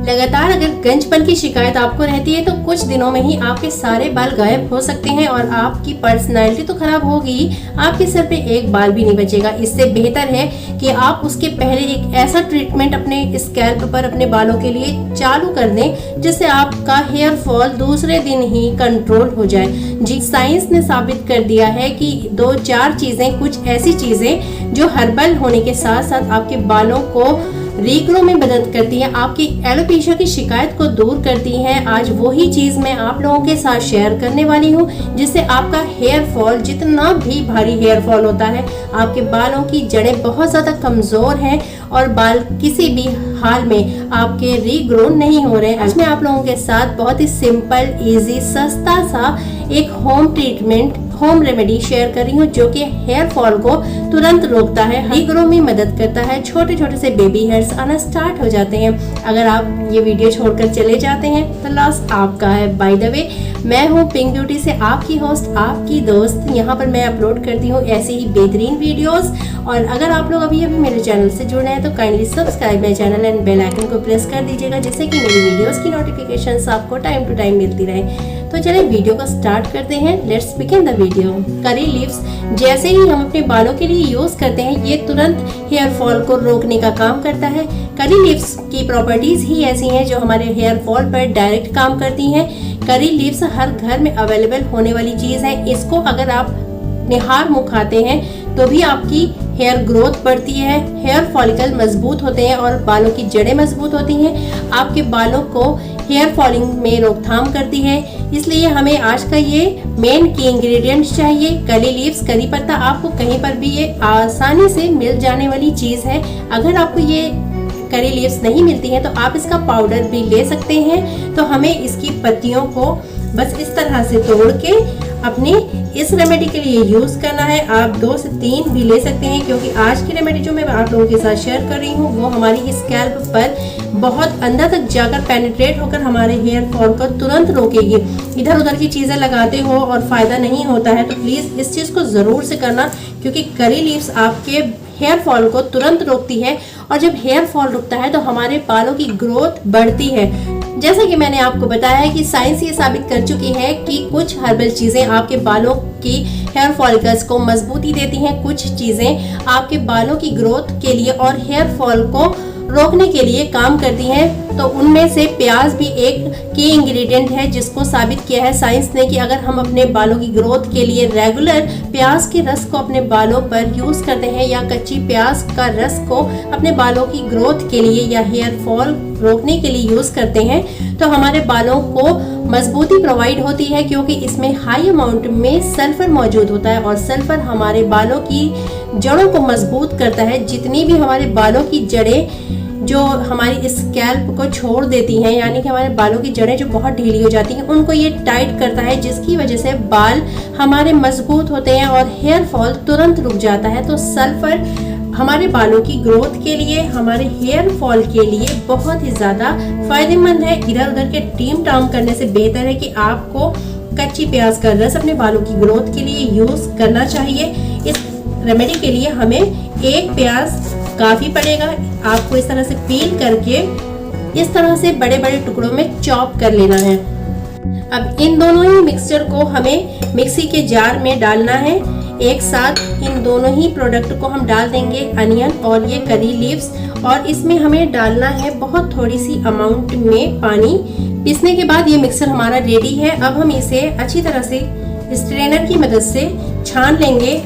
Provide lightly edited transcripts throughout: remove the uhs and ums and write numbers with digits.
लगातार अगर गंजपन की शिकायत आपको रहती है तो कुछ दिनों में ही आपके सारे बाल गायब हो सकते हैं और आपकी पर्सनैलिटी तो खराब होगी, आपके सर पे एक बाल भी नहीं बचेगा। इससे बेहतर है कि आप उसके पहले एक ऐसा ट्रीटमेंट अपने स्कैल्प पर अपने बालों के लिए चालू कर दें जिससे आपका हेयर फॉल दूसरे दिन ही कंट्रोल हो जाए। जी, साइंस ने साबित कर दिया है कि 2-4 चीजें, कुछ ऐसी चीजें जो हर्बल होने के साथ साथ आपके बालों को रीग्रो में मदद करती है, आपकी एलोपेशिया की शिकायत को दूर करती है। आज वही चीज मैं आप लोगों के साथ शेयर करने वाली हूँ जिससे आपका हेयर फॉल, जितना भी भारी हेयर फॉल होता है, आपके बालों की जड़ें बहुत ज्यादा कमजोर हैं और बाल किसी भी हाल में आपके रीग्रो नहीं हो रहे। आज मैं आप लोगों के साथ बहुत ही सिंपल, इजी, सस्ता सा एक home treatment, home remedy share कर रही हूँ जो कि हेयर फॉल को तुरंत रोकता है, रीग्रो में मदद करता है, छोटे छोटे से बेबी हेयर्स आना स्टार्ट हो जाते हैं। अगर आप ये वीडियो छोड़कर चले जाते हैं तो लॉस आपका है। बाय द वे, मैं हूँ पिंक ब्यूटी से आपकी होस्ट, आपकी दोस्त। यहाँ पर मैं अपलोड करती हूँ ऐसे ही बेहतरीन वीडियोस। और अगर आप लोग अभी मेरे चैनल से जुड़े हैं तो kindly subscribe my channel and bell icon को प्रेस कर दीजिएगा जिससे कि मेरी वीडियोस की नोटिफिकेशंस आपको टाइम टू टाइम मिलती रहे। तो चलिए वीडियो को स्टार्ट करते हैं। Let's begin the video. Curry leaves जैसे ही हम अपने बालों के लिए यूज करते हैं, ये तुरंत हेयर फॉल को रोकने का काम करता है। करी लीव्स की प्रॉपर्टीज ही ऐसी हैं जो हमारे हेयर फॉल पर डायरेक्ट काम करती हैं। करी लीव्स हर घर में अवेलेबल होने वाली चीज है। इसको अगर आप निहार मुंह खाते हैं तो भी आपकी हेयर ग्रोथ बढ़ती है, हेयर फॉलिकल मजबूत होते हैं और बालों की जड़ें मजबूत होती हैं। आपके बालों को हेयर फॉलिंग में रोकथाम करती है। इसलिए हमें आज का ये मेन की इंग्रेडिएंट्स चाहिए, करी लीव्स, करी पत्ता। आपको कहीं पर भी ये आसानी से मिल जाने वाली चीज है। अगर आपको ये करी लीव्स नहीं मिलती हैं तो आप इसका पाउडर भी ले सकते हैं। तो हमें इसकी पत्तियों को बस इस तरह से तोड़ के अपनी इस रेमेडी के लिए यूज करना है। आप 2 से 3 भी ले सकते हैं क्योंकि आज की रेमेडी जो मैं आप लोगों के साथ शेयर कर रही हूँ वो हमारी स्कैल्प पर बहुत अंदर तक जाकर पेनिट्रेट होकर हमारे हेयर फॉल को तुरंत रोकेगी। इधर उधर की चीजें लगाते हो और फायदा नहीं होता है तो प्लीज इस चीज को जरूर से करना क्योंकि करी लीव्स आपके हेयर फॉल को तुरंत रोकती है और जब हेयर फॉल रुकता है तो हमारे बालों की ग्रोथ बढ़ती है। जैसा कि मैंने आपको बताया है कि साइंस ये साबित कर चुकी है कि कुछ हर्बल चीजें आपके बालों की हेयर फॉलिकल्स को मजबूती देती हैं, कुछ चीजें आपके बालों की ग्रोथ के लिए और हेयर फॉल को रोकने के लिए काम करती हैं। तो उनमें से प्याज भी एक की इंग्रेडिएंट है जिसको साबित किया है साइंस ने कि अगर हम अपने बालों की ग्रोथ के लिए रेगुलर प्याज के रस को अपने बालों पर यूज करते हैं या कच्ची प्याज का रस को अपने बालों की ग्रोथ के लिए या हेयर फॉल रोकने के लिए यूज करते हैं तो हमारे बालों को मजबूती प्रोवाइड होती है क्योंकि इसमें हाई अमाउंट में सल्फर मौजूद होता है और सल्फर हमारे बालों की जड़ों को मजबूत करता है। जितनी भी हमारे बालों की जड़ें जो हमारी स्कैल्प को छोड़ देती हैं, यानी कि हमारे बालों की जड़ें जो बहुत ढीली हो जाती हैं, उनको ये टाइट करता है जिसकी वजह से बाल हमारे मजबूत होते हैं और हेयर फॉल तुरंत रुक जाता है। तो सल्फर हमारे बालों की ग्रोथ के लिए, हमारे हेयर फॉल के लिए बहुत ही ज्यादा फायदेमंद है। इधर उधर के टीम टाम करने से बेहतर है कि आपको कच्ची प्याज का रस अपने बालों की ग्रोथ के लिए यूज करना चाहिए। इस रेमेडी के लिए हमें 1 प्याज काफी पड़ेगा। आपको इस तरह से पील करके इस तरह से बड़े बड़े टुकड़ों में चॉप कर लेना है। अब इन दोनों ही मिक्सचर को हमें मिक्सी के जार में डालना है। एक साथ इन दोनों ही प्रोडक्ट को हम डाल देंगे, अनियन और ये करी लीव्स, और इसमें हमें डालना है बहुत थोड़ी सी अमाउंट में पानी। पीसने के बाद ये मिक्सचर हमारा रेडी है। अब हम इसे अच्छी तरह से स्ट्रेनर की मदद से छान लेंगे।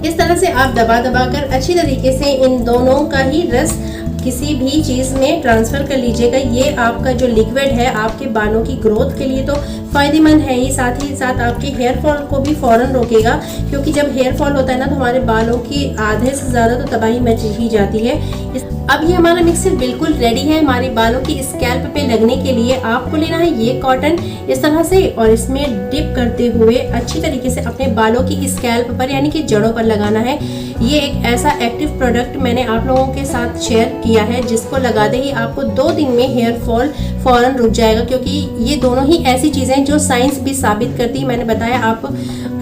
इस तरह से आप दबा दबा कर अच्छी तरीके से इन दोनों का ही रस किसी भी चीज में ट्रांसफर कर लीजिएगा। ये आपका जो लिक्विड है आपके बालों की ग्रोथ के लिए तो फायदेमंद है ही साथ आपके हेयर फॉल को भी फौरन रोकेगा क्योंकि जब हेयर फॉल होता है ना तो हमारे बालों की आधे से ज्यादा तो तबाही मच ही जाती है। अब ये हमारा मिक्सर बिल्कुल रेडी है हमारे बालों की स्कैल्प पे लगने के लिए। आपको लेना है ये कॉटन इस तरह से और इसमें डिप करते हुए अच्छी तरीके से अपने बालों की स्कैल्प पर यानी कि जड़ों पर लगाना है। ये एक ऐसा एक्टिव प्रोडक्ट मैंने आप लोगों के साथ शेयर किया है जिसको लगाते ही आपको 2 दिन में हेयर फॉल फौरन रुक जाएगा, क्योंकि ये दोनों ही ऐसी चीज़ें जो साइंस भी साबित करती है। मैंने बताया, आप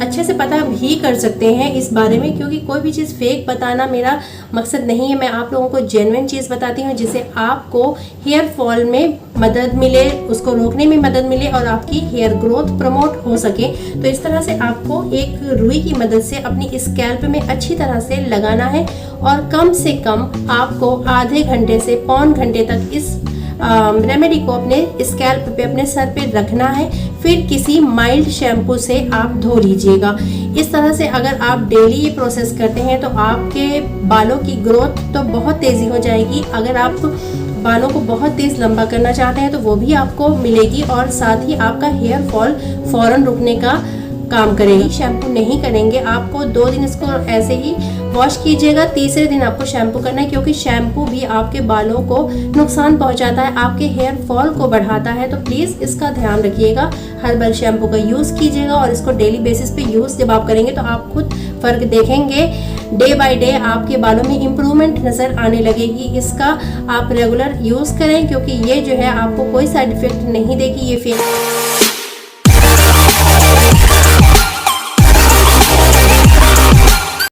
अच्छे से पता भी कर सकते हैं इस बारे में, क्योंकि कोई भी चीज़ फेक बताना मेरा मकसद नहीं है। मैं आप लोगों को जेन्युइन चीज़ बताती हूँ जिससे आपको हेयर फॉल में मदद मिले, उसको रोकने में मदद मिले और आपकी हेयर ग्रोथ प्रमोट हो सके। तो इस तरह से आपको एक रुई की मदद से अपनी स्कैल्प में अच्छी तरह से लगाना है और कम से कम आपको आधे घंटे से पौन घंटे तक इस रेमेडी को अपने स्कैल्प पे, अपने सर पे रखना है। फिर किसी माइल्ड शैम्पू से आप धो लीजिएगा। इस तरह से अगर आप डेली ये प्रोसेस करते हैं तो आपके बालों की ग्रोथ तो बहुत तेज़ी हो जाएगी। अगर आप बालों को बहुत तेज़ लंबा करना चाहते हैं तो वो भी आपको मिलेगी, और साथ ही आपका हेयर फॉल फौरन रुकने का काम करेगी। शैम्पू नहीं करेंगे, आपको 2 दिन इसको ऐसे ही वॉश कीजिएगा, तीसरे दिन आपको शैम्पू करना है, क्योंकि शैम्पू भी आपके बालों को नुकसान पहुंचाता है, आपके हेयर फॉल को बढ़ाता है। तो प्लीज़ इसका ध्यान रखिएगा, हर्बल शैम्पू का यूज़ कीजिएगा और इसको डेली बेसिस पे यूज़ जब आप करेंगे तो आप खुद फ़र्क देखेंगे। डे बाय डे आपके बालों में इम्प्रूवमेंट नज़र आने लगेगी। इसका आप रेगुलर यूज़ करें, क्योंकि ये जो है आपको कोई साइड इफ़ेक्ट नहीं देगी। ये फेक